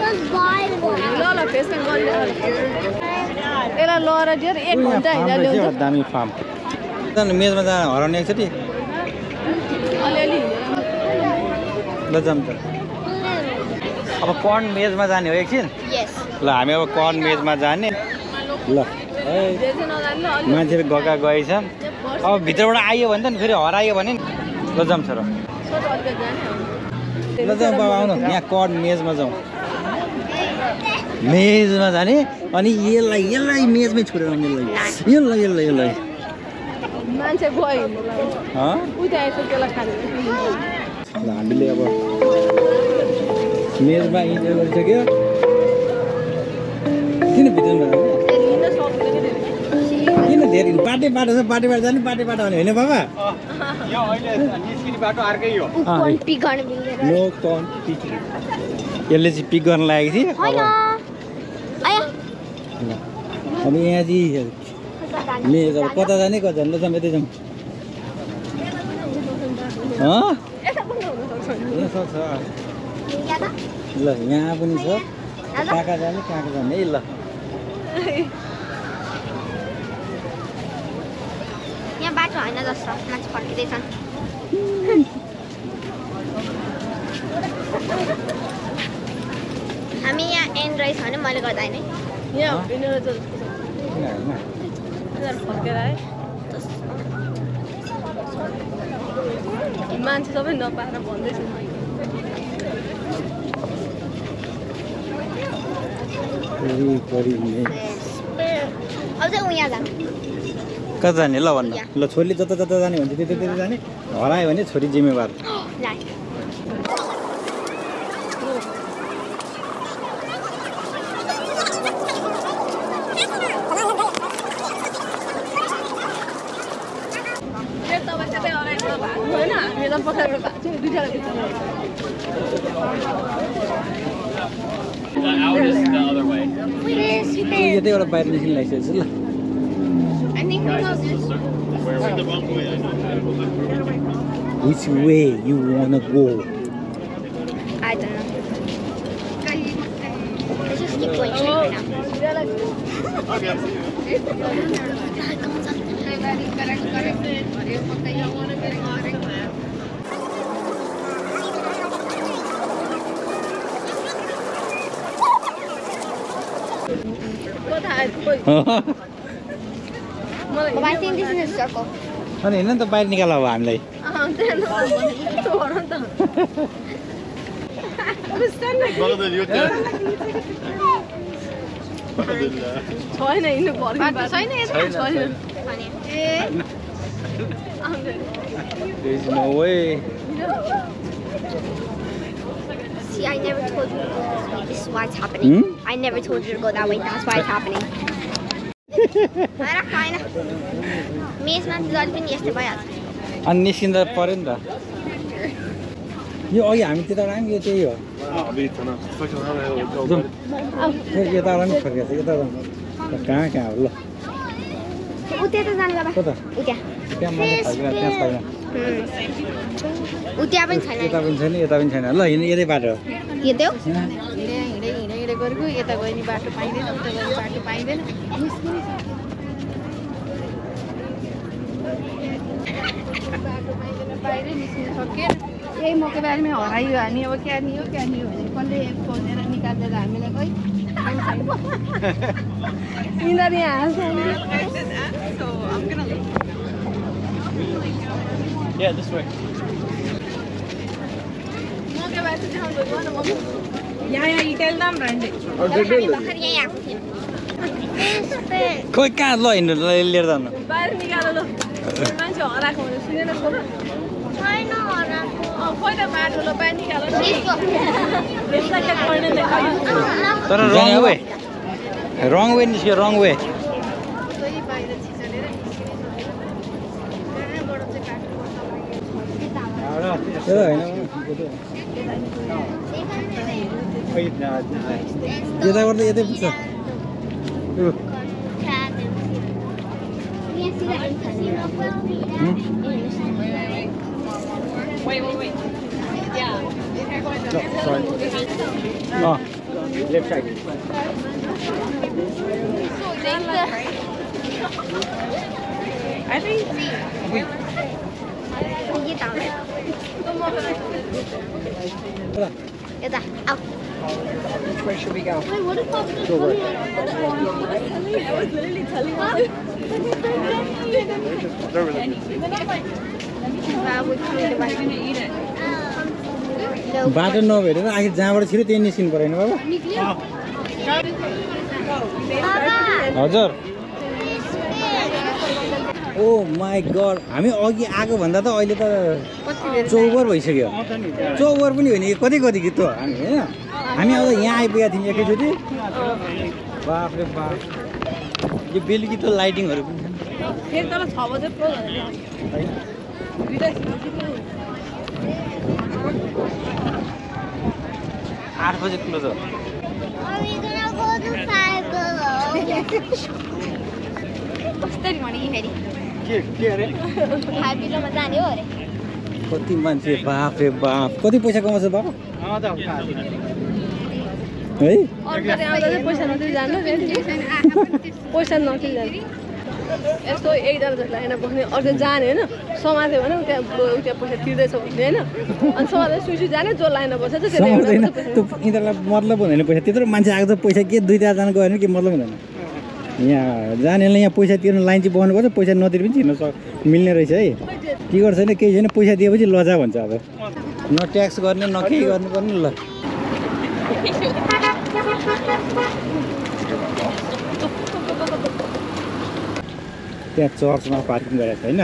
ल फेसमा गरिरहेको यसलाई लएर दिएर 1 घन्टा हिँडेर ल्याउँछ दामी फार्म मेजमा जान हराउने एकचोटि अलिअलि ल जाम त अब कर्न मेजमा जाने हो एकछिन ल हामी अब कर्न मेजमा जाने ल मान्छेहरू गएका गएछन् अब भित्रबाट आयो भने त नि फेरि हरायो भने ल जाम छ र ल जाउँ बाबा आउनु यहाँ कर्न मेजमा जाउँ मेजमा जाने अनि यसलाई मेजमै छोडेर यसलाई मान्छे गयो ल हामीले अब मेजमा इन्टर गरिसक्यो किन भित्रमा किन धेरै बाटो छ बाटो जाने बाटो भने होइन बाबा यसले चाहिँ पिक गर्न लागेको थियो अब यहाँ चाहिँ मेज अब कता जाने कता जाने ल जाउँ यतै जाउँ ल यहाँ पनि छ कहाँ जाने है ल यहाँ बाटो होइन जस्तो मान्छे फर्किँदैछन् हामी यहाँ एन्ड रहेछ भने मैले गर्दा होइन यहाँ फर्केर आए मान्छे सबै नपाएर भन्दैछु अब चाहिँ उहाँ जानु कता जाने ल भन्नु ल छोरीले जता जता जाने भन्छ त्यता त्यता जाने हरायो भने छोरी जिम्मेवार यतैबाट बाहिर निस्किन लागिसकेको छ ल Which way you wanna go? I don't know. Let's just keep going straight right now. I think this is a circle. अनि हैन त बाहिर निकाल अब हामीलाई छैन हिँड्नु पर्यो छैन There's no way. See, I never told you to go this way. This is why it's happening. I never told you to go that way. That's why it's happening. मेजमा जल पनि यस्तै भइहाल्छ अनि निस्किँदा पर्यो नि त यो अघि हामी त्यताबाट आयौँ यो त्यही हो यताबाट नि फर्केको छ यता कहाँ हो ल उता त जाने बाबा कता उता त्यहाँ मान्छे फर्केर त्यहाँ छैन उता पनि छैन यता पनि छैन यता पनि छैन ल यतै बाटो हो यतै हो हिँडे गरेको यता गयो नि बाटो पाइँदैन उता गयो बाटो पाइँदैन बाहिरै निस्किन सकेन यही मौका बारेमा हरायो हामी अब क्या नि हो भने कसले खोजेर निकालेर हामीलाई खै यिनीहरू यहाँ हाँस्छ यहाँ इटेल्दा पनि रहन्छ भर्खर यहीँ आएको थियो खोइ कहाँ ल हिँड्नु लिएर जानु बाहिर निकाल्नु ल मान्छे हराएको भने सुनेन सोध छैन हराएको खोइ त माटो ल बाहिर निकाल्नु तर रङ वे निस्क्यो रङ वे यताबाट यतै पुग्छ लेफ्ट साइड I think ये down. It's out. where should we go? Wait, what if Pops Go coming? बाटो नभेटेर आखिर जहाँबाट छिरो त्यही निस्किनु परेन बाबा हजुर ओ माई गड हामी अघि आएको भन्दा त अहिले त चौबर भइसक्यो चौबर पनि होइन कति कति गीत हो हामी होइन हामी अब यहाँ आइपुगेका थियौँ एकैचोटि बाफ रे बाफ यो बेलुकी त लाइटिङहरू पनि फेरि तल 6 बजे क्लोज हुन्छ 8 बजे क्लोज हो Are we gonna go to Five Below? कसरी भने फेरि के अरे Five Below मा जाने हो अरे कति मान्छे बाफ रे बाफ कति पैसा कमाउँछ बाबा है अर्को आउँदा चाहिँ पैसा नतिरी जानु पैसा नतिरी जानु यस्तो एकजना जस्तो होइन बस्ने अर्को जाने होइन समात्यो भने त्यहाँ पैसा तिर्दैछ भन्ने होइन अनि समातेर सुइसु जाने जो लाइनमा बस्छ त्यो समाउँदैन त्यो यिनीहरूलाई मतलब हुँदैन पैसा त्यत्रो मान्छे आएको छ पैसा के 2-4 जना गयो भने के मतलब हुँदैन यहाँ जानेलाई यहाँ पैसा तिर्नु लाइन चाहिँ बस्नुपर्छ पैसा नतिर पनि छिर्न मिल्ने रहेछ है टिकट छैन केही छैन पैसा दिएपछि लजा भन्छ अब न ट्याक्स गर्ने न केही गर्नुपर्ने ल त्यहाँ चर्चमा पार्किङ गरेको छ होइन